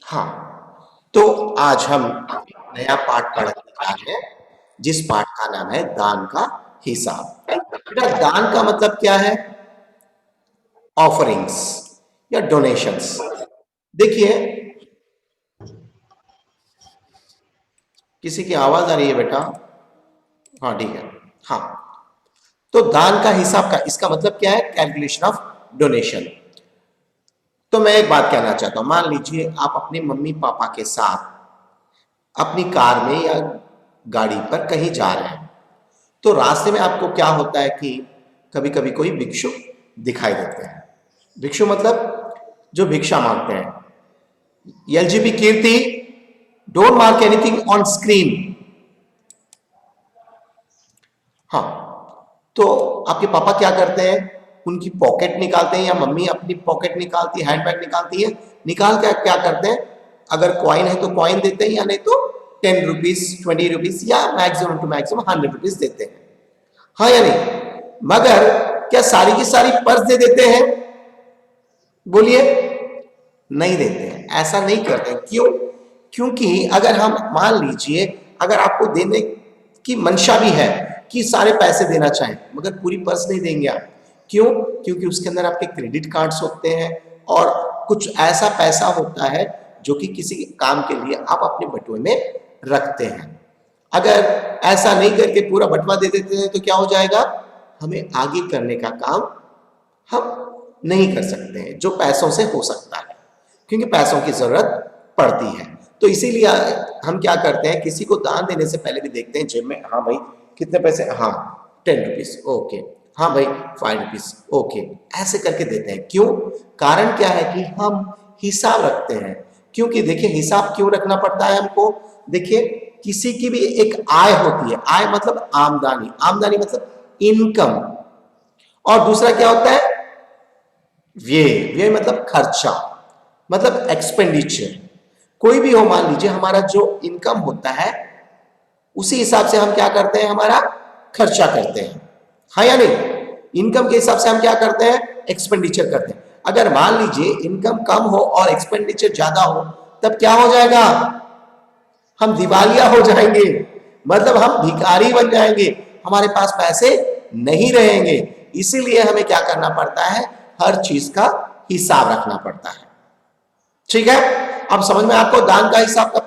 हाँ, तो आज हम नया पाठ पढ़ने जा रहे हैं, जिस पाठ का नाम है दान का हिसाब। बेटा, दान का मतलब क्या है? ऑफरिंग्स या डोनेशंस। देखिए, किसी की आवाज आ रही है बेटा? हाँ, ठीक है। हाँ, तो दान का हिसाब का इसका मतलब क्या है? Calculation of donation. तो मैं एक बात कहना चाहता हूं, मान लीजिए आप अपने मम्मी पापा के साथ अपनी कार में या गाड़ी पर कहीं जा रहे हैं, तो रास्ते में आपको क्या होता है कि कभी कभी कोई भिक्षु दिखाई देते हैं। भिक्षु मतलब जो भिक्षा मांगते हैं। LGB Kirti, don't mark anything on screen. हाँ, तो आपके पापा क्या करते हैं? उनकी पॉकेट निकालते हैं या मम्मी अपनी पॉकेट निकालती है, हैंडबैग निकालती है, निकाल कर क्या करते हैं? अगर कॉइन है तो कॉइन देते हैं, या नहीं तो 10 रुपीज, 20 रुपीज, या मैक्सिमम टू मैक्सिमम 100 रुपीज देते हैं। हाँ या नहीं? मगर क्या सारी की सारी पर्स दे देते हैं? बोलिए। नहीं देते हैं, ऐसा नहीं करते। क्यों? क्योंकि अगर हम मान लीजिए, अगर आपको देने की मंशा भी है कि सारे पैसे देना चाहें, मगर पूरी पर्स नहीं देंगे आप। क्यों? क्योंकि उसके अंदर आपके क्रेडिट कार्ड्स होते हैं और कुछ ऐसा पैसा होता है जो कि किसी काम के लिए आप अपने बटुए में रखते हैं। अगर ऐसा नहीं करके पूरा बटवा दे देते हैं तो क्या हो जाएगा? हमें आगे करने का काम हम नहीं कर सकते हैं जो पैसों से हो सकता है, क्योंकि पैसों की जरूरत पड़ती है। तो इसीलिए हम क्या करते हैं, किसी को दान देने से पहले भी देखते हैं जेब में, हाँ भाई कितने पैसे, हाँ 10 रुपीज, ओके, हाँ भाई 5 रुपीज, ओके, ऐसे करके देते हैं। क्यों? कारण क्या है कि हम हिसाब रखते हैं। क्योंकि देखिए, हिसाब क्यों रखना पड़ता है हमको? देखिए, किसी की भी एक आय होती है। आय मतलब आमदनी, आमदनी मतलब इनकम। और दूसरा क्या होता है? व्यय। व्यय मतलब खर्चा, मतलब एक्सपेंडिचर। कोई भी हो, मान लीजिए हमारा जो इनकम होता है उसी हिसाब से हम क्या करते हैं? हमारा खर्चा करते हैं। हाँ या नहीं? इनकम के हिसाब से हम क्या करते हैं? एक्सपेंडिचर करते हैं। अगर मान लीजिए इनकम कम हो और एक्सपेंडिचर ज्यादा हो, तब क्या हो जाएगा? हम दिवालिया हो जाएंगे, मतलब हम भिखारी बन जाएंगे, हमारे पास पैसे नहीं रहेंगे। इसीलिए हमें क्या करना पड़ता है? हर चीज का हिसाब रखना पड़ता है। ठीक है? अब समझ में आपको दान का हिसाब का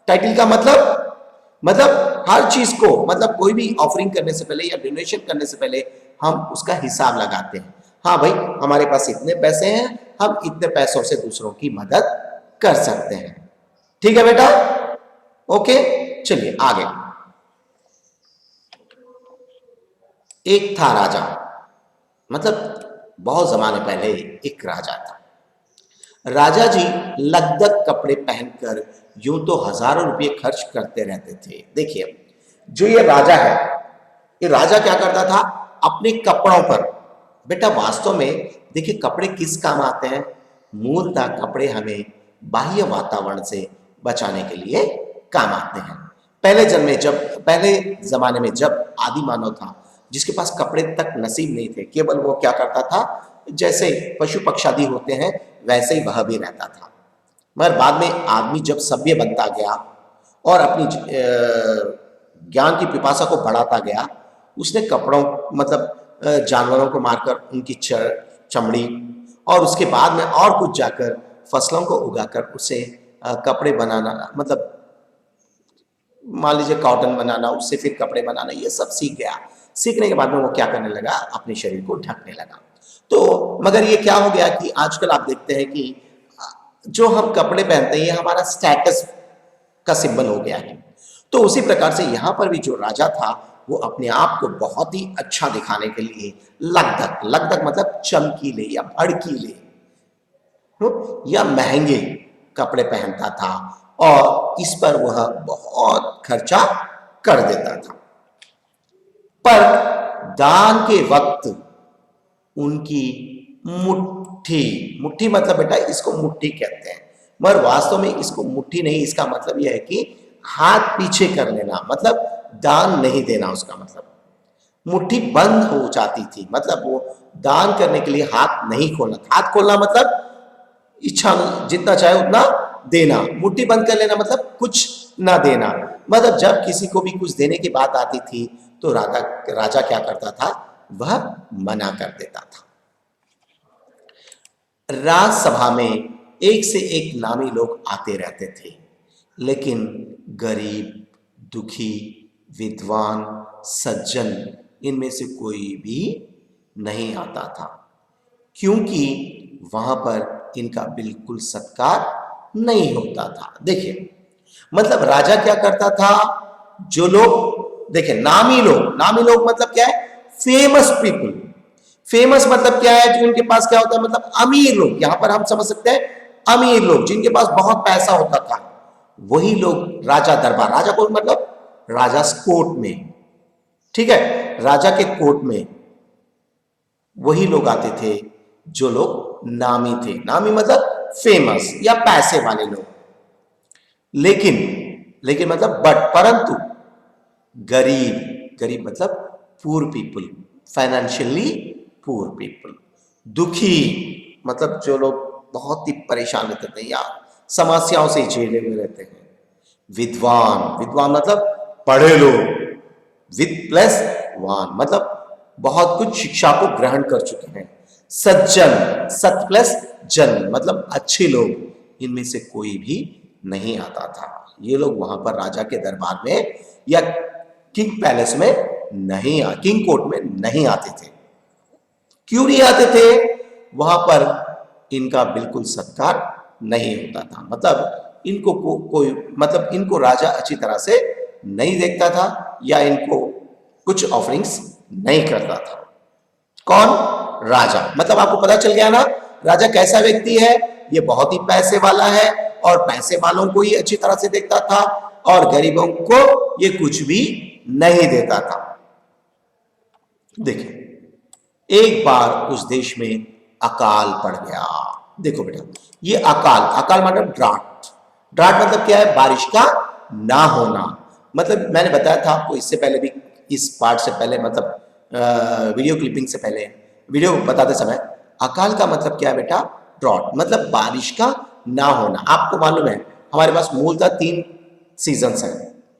टाइटल का मतलब हर चीज को, मतलब कोई भी ऑफरिंग करने से पहले या डोनेशन करने से पहले हम उसका हिसाब लगाते हैं। हाँ भाई, हमारे पास इतने पैसे हैं, हम इतने पैसों से दूसरों की मदद कर सकते हैं। ठीक है बेटा? ओके, चलिए आगे। एक था राजा, मतलब बहुत जमाने पहले एक राजा था। राजा जी लगदग कपड़े पहनकर यूं तो हजारों रुपए खर्च करते रहते थे। देखिए, जो ये राजा है, ये राजा क्या करता था? अपने कपड़ों पर, बेटा वास्तव में देखिए कपड़े किस काम आते हैं? मूलतः कपड़े हमें बाह्य वातावरण से बचाने के लिए काम आते हैं। पहले जमाने में जब आदि मानव था, जिसके पास कपड़े तक नसीब नहीं थे, केवल वो क्या करता था, जैसे पशु पक्षादि होते हैं वैसे ही वह भी रहता था। मगर बाद में आदमी जब सभ्य बनता गया और अपनी ज्ञान की पिपासा को बढ़ाता गया, उसने कपड़ों, मतलब जानवरों को मारकर उनकी चमड़ी, और उसके बाद में और कुछ जाकर फसलों को उगाकर उसे कपड़े बनाना, मतलब मान लीजिए कॉटन बनाना, उससे फिर कपड़े बनाना, ये सब सीख गया। सीखने के बाद में वो क्या करने लगा? अपने शरीर को ढकने लगा। तो मगर ये क्या हो गया कि आजकल आप देखते हैं कि जो हम कपड़े पहनते हैं ये हमारा स्टेटस का सिंबल हो गया है। तो उसी प्रकार से यहां पर भी जो राजा था, वो अपने आप को बहुत ही अच्छा दिखाने के लिए लगधक, लगधक मतलब चमकीले या भड़कीले या महंगे कपड़े पहनता था, और इस पर वह बहुत खर्चा कर देता था। पर दान के वक्त उनकी मुट्ठी, मुट्ठी मतलब बेटा इसको मुट्ठी कहते हैं, मगर वास्तव में इसको मुट्ठी नहीं, इसका मतलब यह है कि हाथ पीछे कर लेना, मतलब दान नहीं देना। उसका मतलब मुट्ठी बंद हो जाती थी, मतलब वो दान करने के लिए हाथ नहीं खोलना। हाथ खोलना मतलब इच्छा जितना चाहे उतना देना, मुट्ठी बंद कर लेना मतलब कुछ ना देना। मतलब जब किसी को भी कुछ देने की बात आती थी तो राजा राजा क्या करता था, वह मना कर देता था। राजसभा में एक से एक नामी लोग आते रहते थे, लेकिन गरीब, दुखी, विद्वान, सज्जन, इनमें से कोई भी नहीं आता था, क्योंकि वहां पर इनका बिल्कुल सत्कार नहीं होता था। देखिए, मतलब राजा क्या करता था, जो लोग, देखिए नामी लोग मतलब क्या है, फेमस पीपल। फेमस मतलब क्या है, जो उनके पास क्या होता है, मतलब अमीर लोग, यहां पर हम समझ सकते हैं अमीर लोग, जिनके पास बहुत पैसा होता था, वही लोग राजा दरबार, राजा कोर्ट मतलब राजा कोर्ट में, ठीक है, राजा के कोर्ट में वही लोग आते थे जो लोग नामी थे। नामी मतलब फेमस या पैसे वाले लोग। लेकिन लेकिन मतलब बट परंतु गरीब, गरीब मतलब poor people, financially poor people. दुखी मतलब जो लोग बहुत ही परेशान रहते थे या समस्याओं से झेले हुए रहते हैं। विद्वान, विद्वान मतलब पढ़े लोग, विद प्लस वान मतलब बहुत कुछ शिक्षा को ग्रहण कर चुके हैं। सज्जन, सत प्लस जन मतलब अच्छे लोग, इनमें से कोई भी नहीं आता था। ये लोग वहां पर राजा के दरबार में या किंग पैलेस में नहीं किंग कोर्ट में नहीं आते थे। क्यों नहीं आते थे? वहां पर इनका बिल्कुल सत्कार नहीं होता था। मतलब इनको कोई मतलब इनको राजा अच्छी तरह से नहीं देखता था या इनको कुछ ऑफरिंग्स नहीं करता था। कौन? राजा। मतलब आपको पता चल गया ना राजा कैसा व्यक्ति है। ये बहुत ही पैसे वाला है और पैसे वालों को ही अच्छी तरह से देखता था और गरीबों को ये कुछ भी नहीं देता था। देखिए, एक बार उस देश में अकाल पड़ गया। देखो बेटा, ये अकाल, अकाल मतलब ड्राट। ड्राट मतलब क्या है? बारिश का ना होना। मतलब मैंने बताया था आपको इससे पहले भी, इस पार्ट से पहले, मतलब वीडियो क्लिपिंग से पहले, वीडियो बताते समय, अकाल का मतलब क्या है बेटा? ड्रॉट मतलब बारिश का ना होना। आपको मालूम है हमारे पास मूलतः 3 सीजन्स हैं,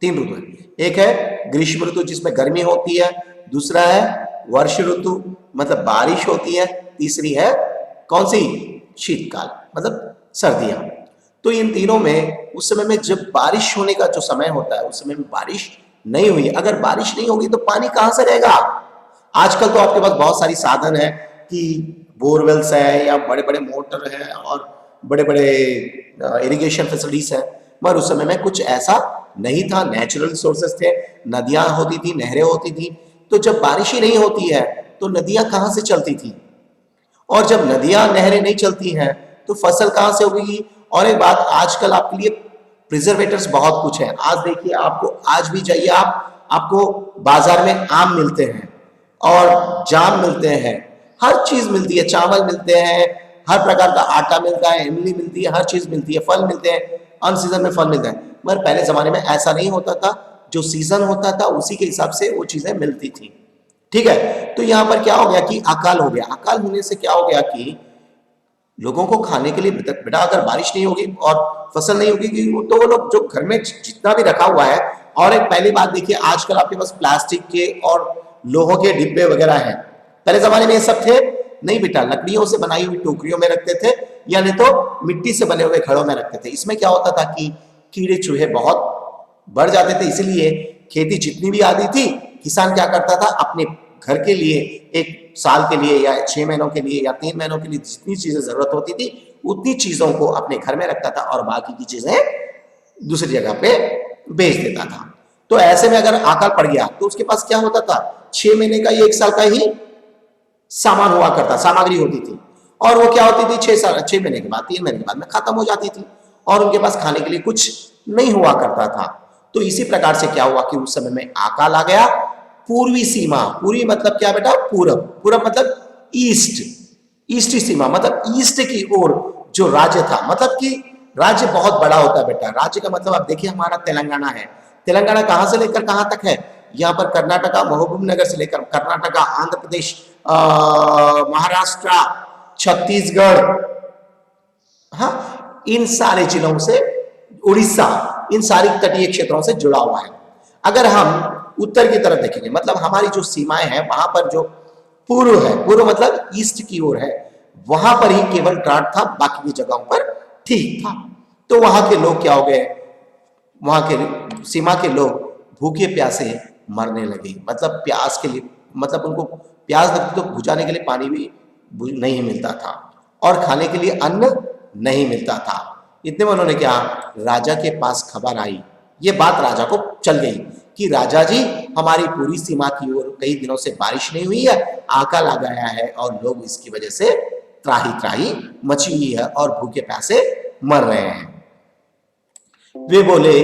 3 ऋतु है। एक है ग्रीष्म ऋतु जिसमें गर्मी होती है, दूसरा है वर्ष ऋतु मतलब बारिश होती है, तीसरी है कौन सी? शीतकाल मतलब सर्दियां। तो इन तीनों में उस समय में जब बारिश होने का जो समय होता है उस समय में बारिश नहीं हुई। अगर बारिश नहीं होगी तो पानी कहां से रहेगा? आजकल तो आपके पास बहुत सारी साधन है कि बोरवेल्स है या बड़े बड़े मोटर है और बड़े बड़े इरिगेशन फैसिलिटीज है, मगर उस समय में कुछ ऐसा नहीं था। नेचुरल सोर्सेस थे, नदियां होती थी, नहरें होती थी। तो जब बारिश ही नहीं होती है तो नदियां कहां से चलती थी? और जब नदियां नहरें नहीं चलती हैं तो फसल कहां से होगी? और एक बात, आजकल आपके लिए प्रिजर्वेटर्स बहुत कुछ है। आज देखिए, आपको आज भी जाइए आपको बाजार में आम मिलते हैं और जाम मिलते हैं, हर चीज मिलती है, चावल मिलते हैं, हर प्रकार का आटा मिलता है, इमली मिलती है, हर चीज मिलती है, फल मिलते हैं, अन सीजन में फल मिलते हैं। मगर पहले जमाने में ऐसा नहीं होता था, जो सीजन होता था उसी के हिसाब से वो चीजें मिलती थी। ठीक है, तो यहां पर क्या हो गया कि अकाल हो गया। अकाल होने से क्या हो गया कि लोगों को खाने के लिए बेटा अगर बारिश नहीं होगी और फसल नहीं होगी तो वो लोग जो घर में जितना भी रखा हुआ है। और एक पहली बात देखिए, आजकल आपके पास प्लास्टिक के और लोहों के डिब्बे वगैरह हैं। पहले जमाने में ये सब थे नहीं बेटा, लकड़ियों से बनाई हुई टोकरियों में रखते थे या नहीं तो मिट्टी से बने हुए घड़ों में रखते थे। इसमें क्या होता था कि कीड़े चूहे बहुत बढ़ जाते थे, इसलिए खेती जितनी भी आती थी किसान क्या करता था, अपने घर के लिए एक साल के लिए या 6 महीनों के लिए या 3 महीनों के लिए जितनी चीजें जरूरत होती थी उतनी चीजों को अपने घर में रखता था और बाकी की चीजें दूसरी जगह पे बेच देता था। तो ऐसे में अगर अकाल पड़ गया तो उसके पास क्या होता था, 6 महीने का या 1 साल का ही सामान हुआ करता, सामग्री होती थी। और वो क्या होती थी, 6 महीने के बाद, 3 महीने के बाद में खत्म हो जाती थी और उनके पास खाने के लिए कुछ नहीं हुआ करता था। तो इसी प्रकार से क्या हुआ कि उस समय में अकाल आ गया। पूर्वी सीमा, पूर्वी मतलब क्या बेटा? पूरब। पूरब मतलब ईस्ट, ईस्टी सीमा मतलब ईस्ट की ओर जो राज्य था। मतलब कि राज्य बहुत बड़ा होता है बेटा। राज्य का मतलब आप देखिए हमारा तेलंगाना है। तेलंगाना कहां से लेकर कहां तक है? यहाँ पर कर्नाटका, महबूबनगर से लेकर कर्नाटका, आंध्र प्रदेश, महाराष्ट्र, छत्तीसगढ़, हाँ, इन सारे जिलों से, उड़ीसा इन सारी तटीय क्षेत्रों से जुड़ा हुआ है। अगर हम उत्तर की तरफ देखेंगे, मतलब हमारी जो सीमाएं हैं वहां पर जो पूर्व है, पूर्व मतलब ईस्ट की ओर है, वहां पर ही केवल ड्राट था, बाकी की जगहों पर ठीक था। तो वहां के लोग क्या हो गए, वहां के सीमा के लोग भूखे प्यासे मरने लगे। मतलब प्यास के लिए, मतलब उनको प्यास लगती तो बुझाने के लिए पानी भी नहीं मिलता था और खाने के लिए अन्न नहीं मिलता था। इतने में उन्होंने क्या, राजा के पास खबर आई, ये बात राजा को चल गई कि राजा जी हमारी पूरी सीमा की ओर कई दिनों से बारिश नहीं हुई है, अकाल आ गया है और लोग इसकी वजह से त्राही त्राही मची हुई है और भूखे प्यासे मर रहे हैं। वे बोले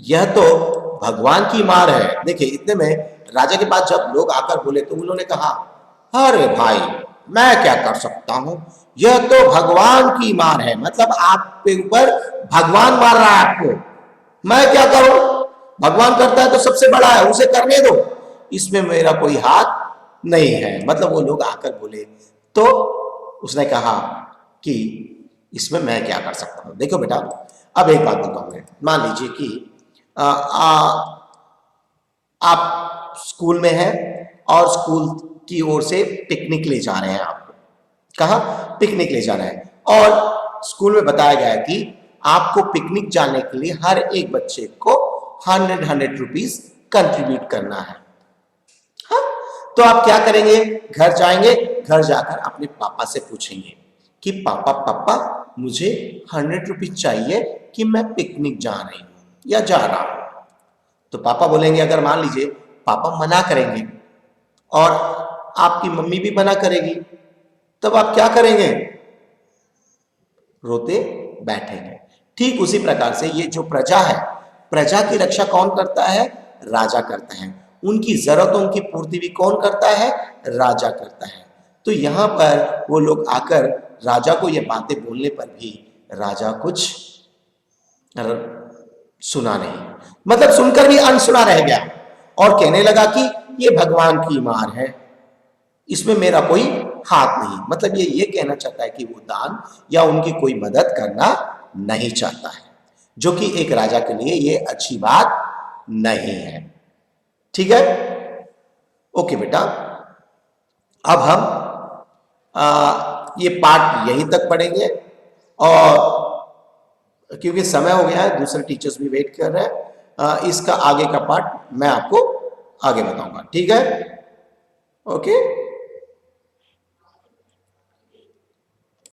यह तो भगवान की मार है। देखिए इतने में राजा के पास जब लोग आकर बोले तो उन्होंने कहा, अरे भाई मैं क्या कर सकता हूं, यह तो भगवान की मार है, मतलब आपके ऊपर भगवान मार रहा है आपको, मैं क्या करूं, भगवान करता है तो सबसे बड़ा है, उसे करने दो, इसमें मेरा कोई हाथ नहीं है। मतलब वो लोग आकर बोले तो उसने कहा कि इसमें मैं क्या कर सकता हूं। देखो बेटा, अब एक बात बताऊंगा, मान लीजिए कि आप स्कूल में हैं और स्कूल की ओर से पिकनिक ले जा रहे हैं आपको, कहा पिकनिक ले जा रहे हैं, और स्कूल में बताया गया है कि आपको पिकनिक जाने के लिए हर एक बच्चे को 100 रुपीज कंट्रीब्यूट करना है। हाँ? तो आप क्या करेंगे, घर जाएंगे, घर जाकर अपने पापा से पूछेंगे कि पापा पापा मुझे 100 रुपीज चाहिए कि मैं पिकनिक जा रही हूं या जा रहा हूं। तो पापा बोलेंगे, अगर मान लीजिए पापा मना करेंगे और आपकी मम्मी भी मना करेगी, तब आप क्या करेंगे, रोते बैठेंगे। ठीक उसी प्रकार से ये जो प्रजा है, प्रजा की रक्षा कौन करता है, राजा करता है। उनकी जरूरतों की पूर्ति भी कौन करता है, राजा करता है। तो यहां पर वो लोग आकर राजा को ये बातें बोलने पर भी राजा कुछ सुना नहीं, मतलब सुनकर भी अनसुना रह गया और कहने लगा कि ये भगवान की मार है, इसमें मेरा कोई हाथ नहीं। मतलब ये कहना चाहता है कि वो दान या उनकी कोई मदद करना नहीं चाहता है, जो कि एक राजा के लिए ये अच्छी बात नहीं है। ठीक है, ओके बेटा, अब हम ये पार्ट यहीं तक पढ़ेंगे और क्योंकि समय हो गया है, दूसरे टीचर्स भी वेट कर रहे हैं, इसका आगे का पार्ट मैं आपको आगे बताऊंगा। ठीक है, ओके।